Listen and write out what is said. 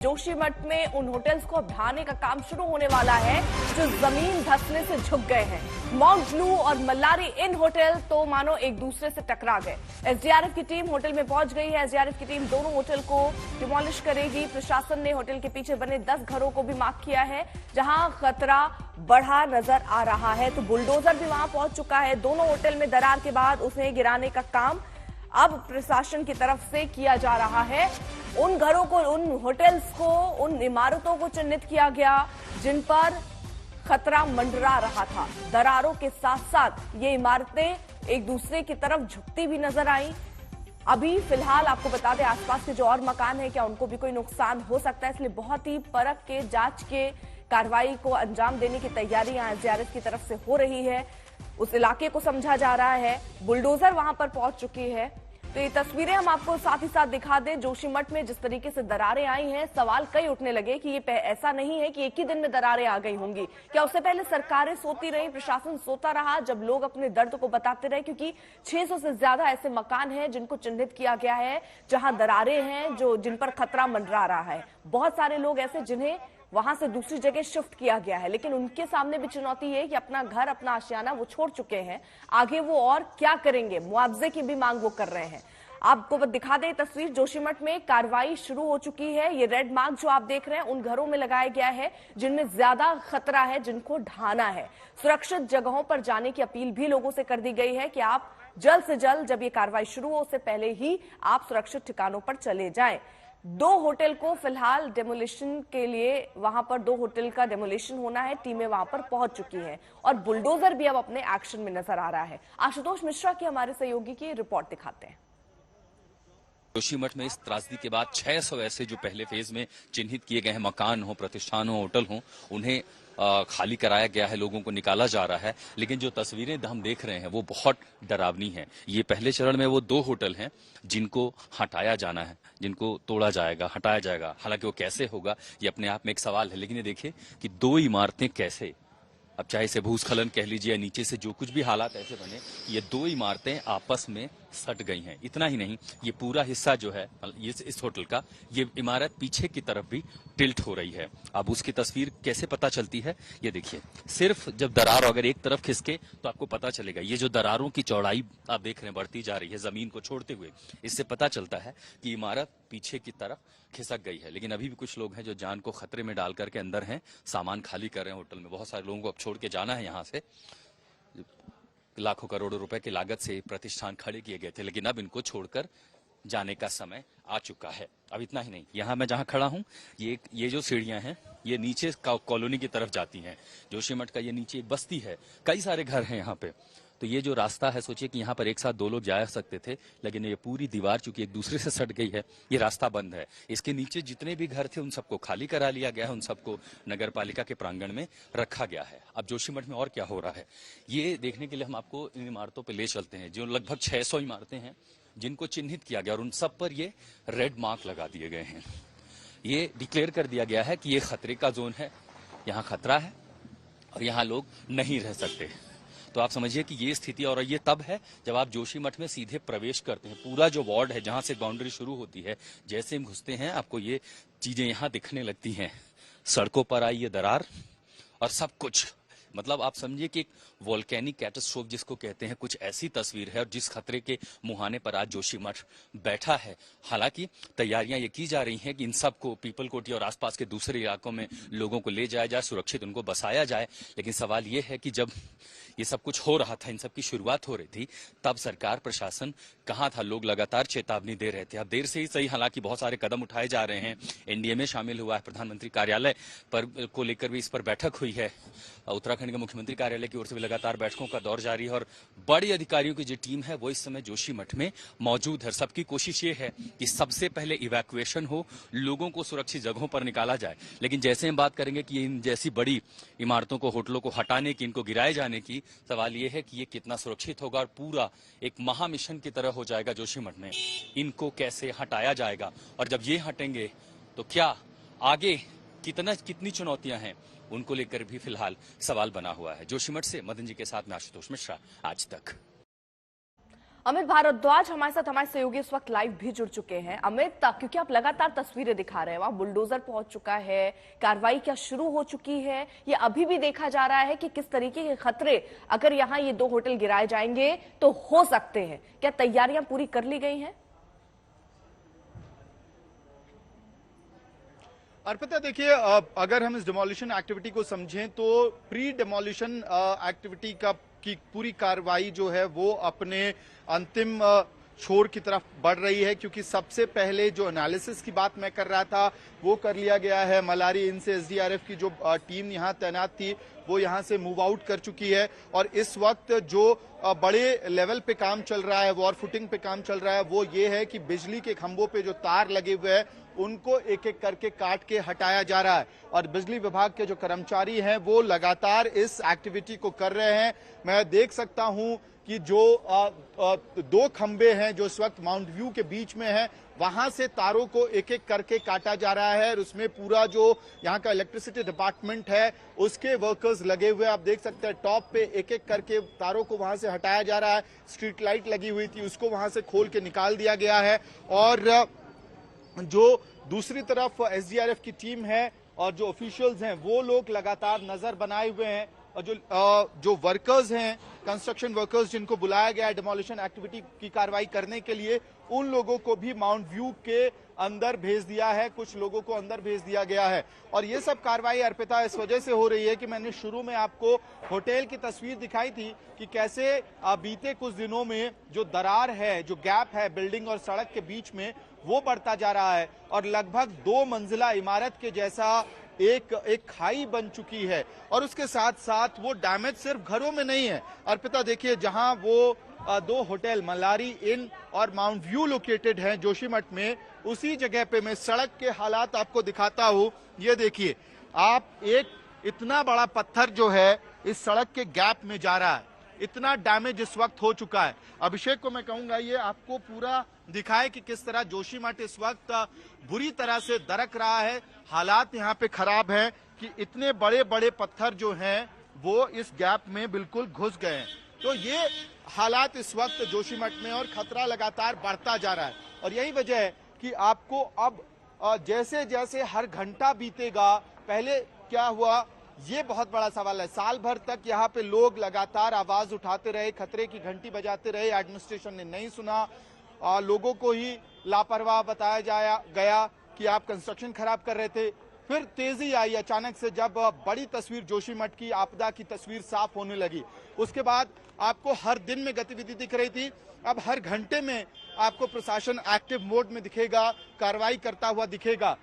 जोशीमठ में उन होटल्स को अब ढहाने का काम शुरू होने वाला है जो जमीन धंसने से झुक गए हैं। माउंट ब्लू और मल्लारी इन होटल तो मानो एक दूसरे से टकरा गए। एसडीआरएफ की टीम होटल में पहुंच गई है। एसडीआरएफ की टीम दोनों होटल को डिमोलिश करेगी। प्रशासन ने होटल के पीछे बने 10 घरों को भी मार्क किया है जहां खतरा बढ़ा नजर आ रहा है। तो बुलडोजर भी वहां पहुंच चुका है। दोनों होटल में दरार के बाद उसे गिराने का काम अब प्रशासन की तरफ से किया जा रहा है। उन घरों को, उन होटल्स को, उन इमारतों को चिन्हित किया गया जिन पर खतरा मंडरा रहा था। दरारों के साथ साथ ये इमारतें एक दूसरे की तरफ झुकती भी नजर आई। अभी फिलहाल आपको बता दें आसपास के जो और मकान है क्या उनको भी कोई नुकसान हो सकता है, इसलिए बहुत ही परख के जांच के कार्रवाई को अंजाम देने की तैयारी यहां एसडीआरएफ की तरफ से हो रही है। उस इलाके को समझा जा रहा है। बुलडोजर वहां पर पहुंच चुकी है। तो ये तस्वीरें हम आपको साथ ही साथ दिखा दें। जोशीमठ में जिस तरीके से दरारें आई हैं, सवाल कई उठने लगे कि ये ऐसा नहीं है कि एक ही दिन में दरारें आ गई होंगी। क्या उससे पहले सरकारें सोती रही, प्रशासन सोता रहा जब लोग अपने दर्द को बताते रहे? क्योंकि 600 से ज्यादा ऐसे मकान हैं जिनको चिन्हित किया गया है जहां दरारें हैं, जिन पर खतरा मंडरा रहा है। बहुत सारे लोग ऐसे जिन्हें वहां से दूसरी जगह शिफ्ट किया गया है, लेकिन उनके सामने भी चुनौती है कि अपना घर, अपना आशियाना वो छोड़ चुके हैं। आगे वो और क्या करेंगे? मुआवजे की भी मांग वो कर रहे हैं। आपको दिखा दें तस्वीर। जोशीमठ में कार्रवाई शुरू हो चुकी है। ये रेड मार्क जो आप देख रहे हैं उन घरों में लगाया गया है जिनमें ज्यादा खतरा है, जिनको ढहाना है। सुरक्षित जगहों पर जाने की अपील भी लोगों से कर दी गई है कि आप जल्द से जल्द, जब ये कार्रवाई शुरू हो उससे पहले ही आप सुरक्षित ठिकानों पर चले जाएं। 2 होटल को फिलहाल डेमोलिशन के लिए, वहां पर 2 होटल का डेमोलिशन होना है। टीमें वहां पर पहुंच चुकी हैं और बुलडोजर भी अब अपने एक्शन में नजर आ रहा है। आशुतोष मिश्रा की हमारे सहयोगी की रिपोर्ट दिखाते हैं। जोशीमठ में इस त्रासदी के बाद 600 ऐसे जो पहले फेज में चिन्हित किए गए हैं मकान हो, प्रतिष्ठान हो, होटल हो, उन्हें खाली कराया गया है, लोगों को निकाला जा रहा है। लेकिन जो तस्वीरें हम देख रहे हैं वो बहुत डरावनी हैं। ये पहले चरण में वो 2 होटल हैं जिनको हटाया जाना है, जिनको तोड़ा जाएगा, हटाया जाएगा। हालांकि वो कैसे होगा ये अपने आप में एक सवाल है। लेकिन ये देखिए कि 2 इमारतें कैसे, अब चाहे इसे भूस्खलन कह लीजिए या नीचे से जो कुछ भी हालात ऐसे बने, ये 2 इमारतें आपस में सट गई हैं। इतना ही नहीं, ये पूरा हिस्सा जो है इस होटल का, ये इमारत पीछे की तरफ भी टिल्ट हो रही है। अब उसकी तस्वीर कैसे पता चलती है, ये देखिए। सिर्फ जब दरार अगर एक तरफ खिसके तो आपको पता चलेगा। ये जो दरारों की चौड़ाई आप देख रहे हैं बढ़ती जा रही है जमीन को छोड़ते हुए, इससे पता चलता है कि इमारत पीछे की तरफ खिसक गई है। लेकिन अभी भी कुछ लोग हैं जो जान को खतरे में डाल करके अंदर हैं, सामान खाली कर रहे हैं होटल में। बहुत सारे लोगों को अब छोड़ के जाना है यहाँ से। लाखों करोड़ों रुपए की लागत से प्रतिष्ठान खड़े किए गए थे, लेकिन अब इनको छोड़कर जाने का समय आ चुका है। अब इतना ही नहीं, यहाँ मैं जहाँ खड़ा हूँ, ये जो सीढ़ियां हैं ये नीचे कॉलोनी की तरफ जाती हैं। जोशीमठ का ये नीचे एक बस्ती है, कई सारे घर हैं यहाँ पे। तो ये जो रास्ता है, सोचिए कि यहाँ पर एक साथ 2 लोग जा सकते थे, लेकिन ये पूरी दीवार चूंकि एक दूसरे से सट गई है, ये रास्ता बंद है। इसके नीचे जितने भी घर थे उन सबको खाली करा लिया गया है, उन सबको नगर पालिका के प्रांगण में रखा गया है। अब जोशीमठ में और क्या हो रहा है ये देखने के लिए हम आपको इन इमारतों पर ले चलते हैं, जो लगभग 600 इमारतें हैं जिनको चिन्हित किया गया और उन सब पर ये रेड मार्क लगा दिए गए हैं। ये डिक्लेयर कर दिया गया है कि ये खतरे का जोन है, यहाँ खतरा है और यहाँ लोग नहीं रह सकते। तो आप समझिए कि ये स्थिति, और ये तब है जब आप जोशीमठ में सीधे प्रवेश करते हैं। पूरा जो वार्ड है जहां से बाउंड्री शुरू होती है, जैसे हम घुसते हैं आपको ये चीजें यहाँ दिखने लगती हैं। सड़कों पर आई ये दरार और सब कुछ, मतलब आप समझिए कि एक वोल्केनिक कैटास्ट्रोफ जिसको कहते हैं, कुछ ऐसी तस्वीर है। और जिस खतरे के मुहाने पर आज जोशीमठ बैठा है, हालांकि तैयारियां ये की जा रही हैं कि इन सबको पीपल कोठी और आसपास के दूसरे इलाकों में लोगों को ले जाया जाए, सुरक्षित उनको बसाया जाए। लेकिन सवाल ये है कि जब ये सब कुछ हो रहा था, इन सब की शुरुआत हो रही थी, तब सरकार प्रशासन कहाँ था? लोग लगातार चेतावनी दे रहे थे। अब देर से ही सही, हालांकि बहुत सारे कदम उठाए जा रहे हैं। एनडीए में शामिल हुआ है, प्रधानमंत्री कार्यालय पर को लेकर भी इस पर बैठक हुई है। उत्तराखंड के मुख्यमंत्री कार्यालय की ओर से भी लगातार बैठकों का दौर जारी है और बड़ी अधिकारियों की जो टीम है वो इस समय जोशीमठ में मौजूद है। सबकी कोशिश ये है कि सबसे पहले इवैक्यूएशन हो, लोगों को सुरक्षित जगहों पर निकाला जाए। लेकिन जैसे हम बात करेंगे कि इन जैसी बड़ी इमारतों को, होटलों को हटाने की, इनको गिराए जाने की, सवाल ये है कि ये कितना सुरक्षित होगा और पूरा एक महामिशन की तरह हो जाएगा जोशीमठ में। इनको कैसे हटाया जाएगा और जब ये हटेंगे तो क्या आगे कितनी चुनौतियां हैं, उनको लेकर भी फिलहाल सवाल बना हुआ है। जोशीमठ से मदन जी के साथ मैं आशुतोष मिश्रा, आज तक। अमित भारद्वाज हमारे साथ, हमारे सहयोगी इस वक्त लाइव भी जुड़ चुके हैं। अमित, क्योंकि आप लगातार तस्वीरें दिखा रहे हैं, वहां बुलडोजर पहुंच चुका है, कार्रवाई क्या शुरू हो चुकी है, ये अभी भी देखा जा रहा है कि किस तरीके के खतरे अगर यहां ये 2 होटल गिराए जाएंगे तो हो सकते हैं? क्या तैयारियां पूरी कर ली गई हैं? अर्पिता, देखिए, अगर हम इस डिमोलिशन एक्टिविटी को समझें तो प्री डिमोलिशन एक्टिविटी की पूरी कार्रवाई जो है वो अपने अंतिम छोर की तरफ बढ़ रही है, क्योंकि सबसे पहले जो एनालिसिस की बात मैं कर रहा था वो कर लिया गया है। मलारी इन से एसडीआरएफ की जो टीम यहाँ तैनात थी वो यहाँ से मूव आउट कर चुकी है, और इस वक्त जो बड़े लेवल पे काम चल रहा है, वॉर फुटिंग पे काम चल रहा है, वो ये है कि बिजली के खंभों पे जो तार लगे हुए हैं उनको एक एक करके काट के हटाया जा रहा है, और बिजली विभाग के जो कर्मचारी हैं वो लगातार इस एक्टिविटी को कर रहे हैं। मैं देख सकता हूं कि जो 2 खंबे हैं जो इस वक्त माउंट व्यू के बीच में हैं, वहां से तारों को एक एक करके काटा जा रहा है, और उसमें पूरा जो यहाँ का इलेक्ट्रिसिटी डिपार्टमेंट है उसके वर्कर्स लगे हुए हैं। आप देख सकते हैं टॉप पे एक एक करके तारों को वहां से हटाया जा रहा है। स्ट्रीट लाइट लगी हुई थी उसको वहां से खोल के निकाल दिया गया है, और जो दूसरी तरफ एसडीआरएफ की टीम है और जो ऑफिशियल्स हैं वो लोग लगातार नजर बनाए हुए हैं, और जो वर्कर्स हैं, कंस्ट्रक्शन वर्कर्स जिनको बुलाया गया है डिमोलिशन एक्टिविटी की कार्रवाई करने के लिए, उन लोगों को भी माउंट व्यू के अंदर भेज दिया है, कुछ लोगों को अंदर भेज दिया गया है। और ये सब कार्रवाई अर्पिता इस वजह से हो रही है कि मैंने शुरू में आपको होटल की तस्वीर दिखाई थी कि कैसे बीते कुछ दिनों में जो दरार है, जो गैप है बिल्डिंग और सड़क के बीच में, वो बढ़ता जा रहा है, और लगभग 2 मंजिला इमारत के जैसा एक खाई बन चुकी है। और उसके साथ साथ वो डैमेज सिर्फ घरों में नहीं है अर्पिता, देखिए जहां वो 2 होटल मलारी इन और माउंट व्यू लोकेटेड हैं जोशीमठ में, उसी जगह पे मैं सड़क के हालात आपको दिखाता हूं। ये देखिए आप, एक इतना बड़ा पत्थर जो है इस सड़क के गैप में जा रहा है, इतना डैमेज इस वक्त हो चुका है। अभिषेक को मैं कहूंगा ये आपको पूरा दिखाए कि किस तरह जोशीमठ इस वक्त बुरी तरह से दरक रहा है। हालात यहाँ पे खराब है कि इतने बड़े बड़े पत्थर जो हैं वो इस गैप में बिल्कुल घुस गए हैं। तो ये हालात इस वक्त जोशीमठ में, और खतरा लगातार बढ़ता जा रहा है, और यही वजह है कि आपको अब जैसे जैसे हर घंटा बीतेगा, पहले क्या हुआ ये बहुत बड़ा सवाल है। साल भर तक यहाँ पे लोग लगातार आवाज उठाते रहे, खतरे की घंटी बजाते रहे, एडमिनिस्ट्रेशन ने नहीं सुना, लोगों को ही लापरवाह बताया गया कि आप कंस्ट्रक्शन खराब कर रहे थे। फिर तेजी आई अचानक से जब बड़ी तस्वीर जोशीमठ की आपदा की तस्वीर साफ होने लगी। उसके बाद आपको हर दिन में गतिविधि दिख रही थी, अब हर घंटे में आपको प्रशासन एक्टिव मोड में दिखेगा, कार्रवाई करता हुआ दिखेगा।